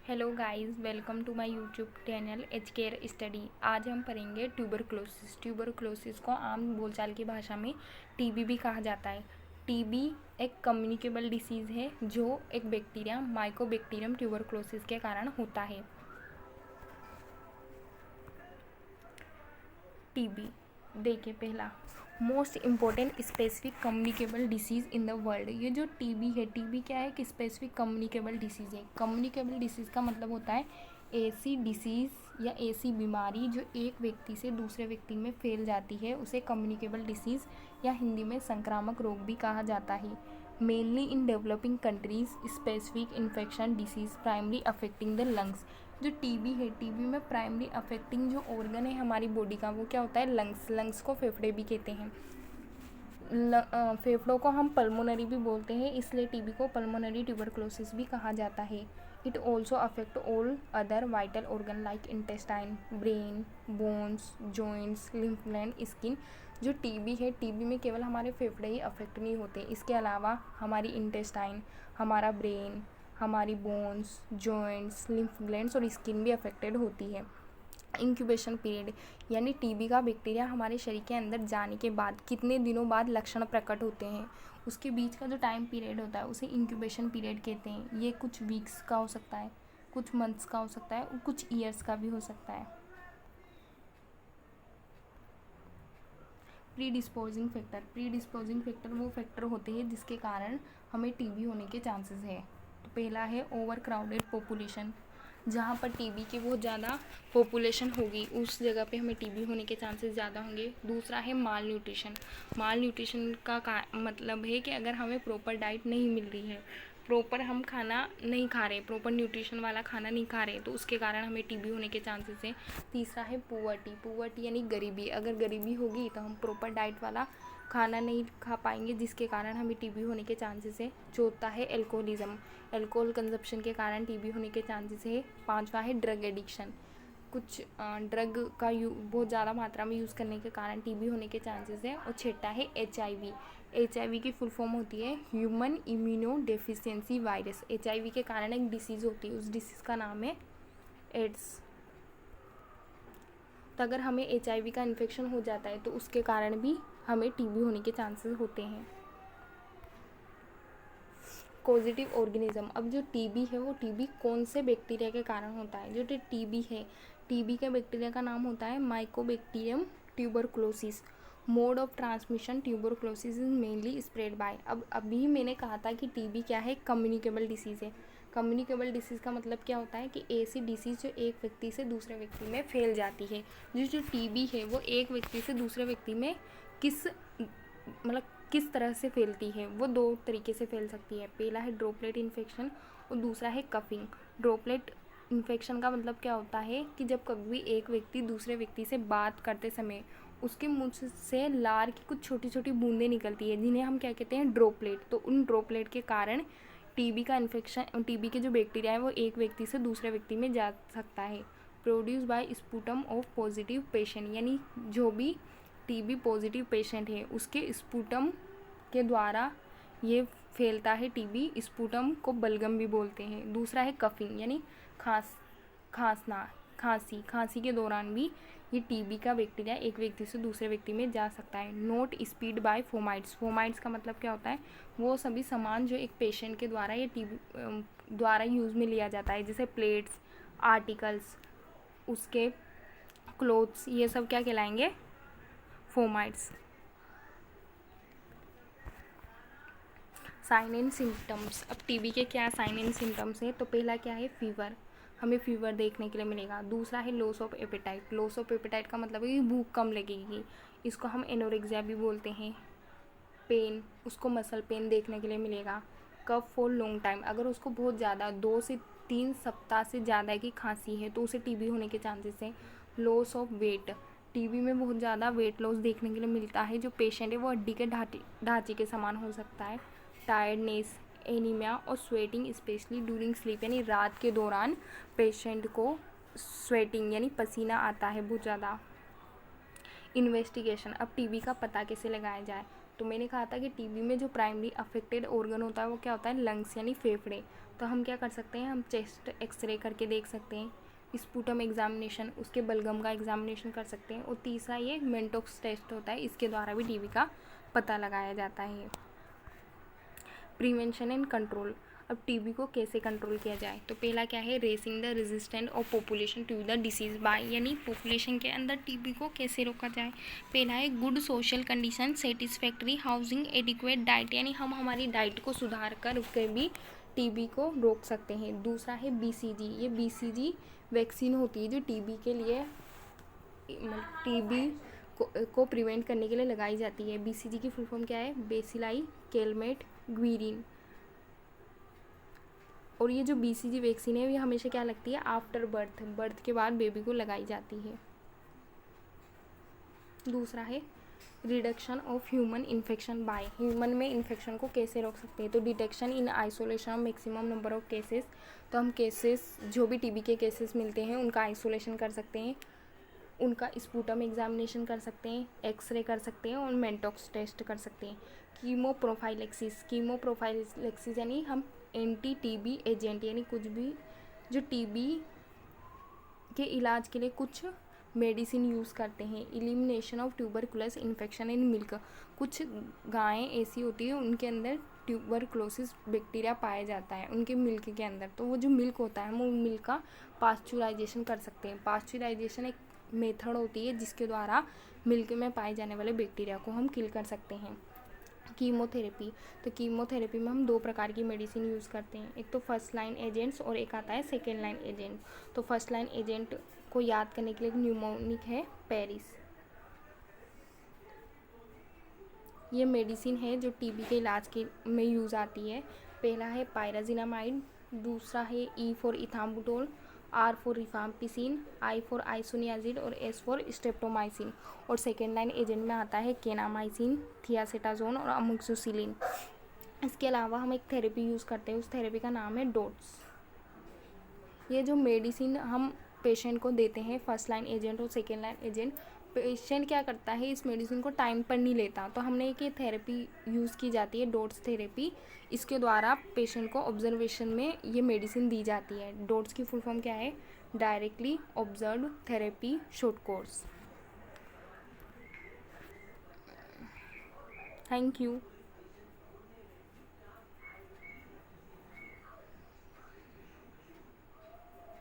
Hello guys, welcome to my YouTube channel H care study. आज हम पढ़ेंगे tuberculosis. Tuberculosis को आम बोलचाल की भाषा में टीबी भी कहा जाता है। टीबी एक कम्युनिकेबल डिसीज़ है जो एक बैक्टीरिया माइकोबैक्टीरियम ट्यूबरक्लोसिस के कारण होता है। टीबी देखिए, पहला most important specific communicable disease in the world. ये जो टीबी है, टीबी क्या है कि स्पेसिफिक कम्युनिकेबल डिसीज़ है। कम्युनिकेबल डिसीज़ का मतलब होता है ऐसी डिसीज़ या ऐसी बीमारी जो एक व्यक्ति से दूसरे व्यक्ति में फैल जाती है, उसे कम्युनिकेबल डिसीज़ या हिंदी में संक्रामक रोग भी कहा जाता है। Mainly in developing countries specific infection disease primary affecting the lungs. जो टीबी है, टीबी में प्राइमरी अफेक्टिंग जो ऑर्गन है हमारी बॉडी का, वो क्या होता है? लंग्स। लंग्स को फेफड़े भी कहते हैं। फेफड़ों को हम पल्मोनरी भी बोलते हैं, इसलिए टीबी को पल्मोनरी ट्यूबरक्लोसिस भी कहा जाता है। It also affect all other vital organ like intestine, brain, bones, joints, lymph gland, skin. जो टीबी है, टीबी में केवल हमारे फेफड़े ही अफेक्ट नहीं होते, इसके अलावा हमारी इंटेस्टाइन, हमारा ब्रेन, हमारी बोन्स, जॉइंट्स, लिम्फ ग्लैंड्स और स्किन भी अफेक्टेड होती है। इंक्यूबेशन पीरियड यानी टीबी का बैक्टीरिया हमारे शरीर के अंदर जाने के बाद कितने दिनों बाद लक्षण प्रकट होते हैं, उसके बीच का जो टाइम पीरियड होता है उसे इंक्यूबेशन पीरियड कहते हैं। ये कुछ वीक्स का हो सकता है, कुछ मंथ्स का हो सकता है और कुछ ईयर्स का भी हो सकता है। प्री डिस्पोजिंग फैक्टर वो फैक्टर होते हैं जिसके कारण हमें टीबी होने के चांसेस है। तो पहला है ओवर क्राउडेड पॉपुलेशन। जहाँ पर टीबी की बहुत ज़्यादा पॉपुलेशन होगी उस जगह पे हमें टीबी होने के चांसेस ज़्यादा होंगे। दूसरा है माल न्यूट्रिशन। माल न्यूट्रिशन का मतलब है कि अगर हमें प्रॉपर डाइट नहीं मिल रही है, प्रॉपर हम खाना नहीं खा रहे, प्रॉपर न्यूट्रिशन वाला खाना नहीं खा रहे, तो उसके कारण हमें टीबी होने के चांसेस हैं। तीसरा है पुअर्टी यानी गरीबी। अगर गरीबी होगी तो हम प्रॉपर डाइट वाला खाना नहीं खा पाएंगे, जिसके कारण हमें टीबी होने के चांसेस है। चौथा है एल्कोहलिज्म। एल्कोहल कंजप्शन के कारण टीबी होने के चांसेस है। पांचवा है ड्रग एडिक्शन। कुछ ड्रग का बहुत ज़्यादा मात्रा में यूज़ करने के कारण टीबी होने के चांसेस है। और छठा है HIV। HIV की फुल फॉर्म होती है human immuno deficiency virus. HIV के कारण एक डिसीज़ होती है, उस डिसीज़ का नाम है एड्स। तो अगर हमें HIV का इन्फेक्शन हो जाता है तो उसके कारण भी हमें टीबी होने के चांसेस होते हैं। Positive organism. अब जो टीबी है वो टीबी कौन से बैक्टीरिया के कारण होता है? जो टीबी है, टीबी के बैक्टीरिया का नाम होता है Mycobacterium tuberculosis. Mode of transmission tuberculosis is mainly spread by. अब अभी मैंने कहा था कि टीबी क्या है? कम्युनिकेबल डिसीज़ है। कम्युनिकेबल डिसीज़ का मतलब क्या होता है कि ऐसी डिसीज़ जो एक व्यक्ति से दूसरे व्यक्ति में फैल जाती है। जो टीबी है वो एक व्यक्ति से दूसरे व्यक्ति में किस तरह से फैलती है? वो दो तरीके से फैल सकती है। पहला है ड्रॉपलेट इन्फेक्शन और दूसरा है कफिंग। ड्रॉपलेट इन्फेक्शन का मतलब क्या होता है कि जब कभी एक व्यक्ति दूसरे व्यक्ति से बात करते समय उसके मुंह से लार की कुछ छोटी छोटी बूंदें निकलती है, जिन्हें हम क्या कहते हैं? ड्रॉपलेट। तो उन ड्रॉपलेट के कारण टीबी का इन्फेक्शन, टीबी के जो बैक्टीरिया है वो एक व्यक्ति से दूसरे व्यक्ति में जा सकता है। Produce by sputum of positive patient, यानी जो भी टीबी पॉजिटिव पेशेंट है उसके स्पूटम के द्वारा ये फैलता है। टीबी स्पूटम को बलगम भी बोलते हैं। दूसरा है कफिंग, यानी खांसी के दौरान भी ये टीबी का बैक्टीरिया एक व्यक्ति से दूसरे व्यक्ति में जा सकता है। Note speed bye fomites. Fomites का मतलब क्या होता है? वो सभी सामान जो एक पेशेंट के द्वारा ये टीबी द्वारा यूज़ में लिया जाता है, जैसे प्लेट्स, आर्टिकल्स, उसके क्लोथ्स, ये सब क्या कहलाएंगे? फोमाइट्स। Sign and symptoms. अब टीबी के क्या साइन एंड सिम्टम्स हैं? तो पहला क्या है? फीवर। हमें फीवर देखने के लिए मिलेगा। दूसरा है loss of appetite. Loss of appetite का मतलब है कि भूख कम लगेगी, इसको हम एनोरेक्सिया भी बोलते हैं। पेन, उसको मसल पेन देखने के लिए मिलेगा। Cough for long time. अगर उसको बहुत ज़्यादा 2 से 3 सप्ताह से ज़्यादा की खांसी है तो उसे टीबी होने के चांसेस हैं। Loss of weight. टीबी में बहुत ज़्यादा वेट लॉस देखने के लिए मिलता है। जो पेशेंट है वो हड्डी के ढांचे के समान हो सकता है। टायर्डनेस, एनीमिया और स्वेटिंग स्पेशली ड्यूरिंग स्लीप, यानी रात के दौरान पेशेंट को स्वेटिंग यानी पसीना आता है बहुत ज़्यादा। इन्वेस्टिगेशन। अब टीबी का पता कैसे लगाया जाए? तो मैंने कहा था कि टीबी में जो प्राइमरी अफेक्टेड ऑर्गन होता है वो क्या होता है? लंग्स यानी फेफड़े। तो हम क्या कर सकते हैं, हम चेस्ट एक्सरे करके देख सकते हैं, स्पूटम एग्जामिनेशन, उसके बलगम का एग्जामिनेशन कर सकते हैं। और तीसरा ये मेंटोक्स टेस्ट होता है, इसके द्वारा भी टीबी का पता लगाया जाता है। प्रिवेंशन एंड कंट्रोल, अब टीबी को कैसे कंट्रोल किया जाए, तो पहला क्या है, raising the resistant of population to the disease by, यानी पॉपुलेशन के अंदर टीबी को कैसे रोका जाए। पहला है good social condition, satisfactory housing, adequate diet, यानी हम हमारी डाइट को सुधार कर के भी टीबी को रोक सकते हैं। दूसरा है बीसीजी, ये बीसीजी वैक्सीन होती है जो टीबी के लिए, टीबी को प्रिवेंट करने के लिए लगाई जाती है। बीसीजी की फुल फॉर्म क्या है, बेसिलाई कैलमेट ग्वीरिन। और ये जो बीसीजी वैक्सीन है ये हमेशा क्या लगती है, आफ्टर बर्थ, बर्थ के बाद बेबी को लगाई जाती है। दूसरा है reduction of human infection by, human में इन्फेक्शन को कैसे रोक सकते हैं, तो detection in isolation of maximum number of cases, तो हम केसेस जो भी टीबी के केसेस मिलते हैं उनका आइसोलेशन कर सकते हैं, उनका स्पूटम एग्जामिनेशन कर सकते हैं, एक्सरे कर सकते हैं और मेंटोक्स टेस्ट कर सकते हैं। कीमोप्रोफाइलेक्सिस यानी हम एंटी टीबी एजेंट, यानी कुछ भी जो टीबी के इलाज के लिए कुछ मेडिसिन यूज़ करते हैं। Elimination of tuberculous infection in milk, कुछ गायें ऐसी होती है उनके अंदर ट्यूबरकुलोसिस बैक्टीरिया पाया जाता है उनके मिल्क के अंदर, तो वो जो मिल्क होता है हम उन मिल्क का पास्चुराइजेशन कर सकते हैं। पास्चुराइजेशन एक मेथड होती है जिसके द्वारा मिल्क में पाए जाने वाले बैक्टीरिया को हम किल कर सकते हैं। कीमोथेरेपी, तो कीमोथेरेपी में हम दो प्रकार की मेडिसिन यूज़ करते हैं, एक तो फर्स्ट लाइन एजेंट्स और एक आता है सेकेंड लाइन एजेंट। तो फर्स्ट लाइन एजेंट को याद करने के लिए न्यूमोनिक है पेरिस, ये मेडिसिन है जो टीबी के इलाज के में यूज़ आती है। पहला है पायराजिनामाइड, दूसरा है E for ethambutol, R for rifampicin, I for isoniazid और एस फॉर स्ट्रेप्टोमाइसिन। और सेकेंड लाइन एजेंट में आता है केनामाइसिन, थियासेटाजोन और अमोक्सिसिलिन। इसके अलावा हम एक थेरेपी यूज़ करते हैं, उस थेरेपी का नाम है डोट्स। ये जो मेडिसिन हम पेशेंट को देते हैं, फर्स्ट लाइन एजेंट और सेकेंड लाइन एजेंट, पेशेंट क्या करता है इस मेडिसिन को टाइम पर नहीं लेता, तो हमने एक ये थेरेपी यूज़ की जाती है डोट्स थेरेपी, इसके द्वारा पेशेंट को ऑब्जर्वेशन में ये मेडिसिन दी जाती है। डोट्स की फुल फॉर्म क्या है, directly observe therapy short course. Thank you.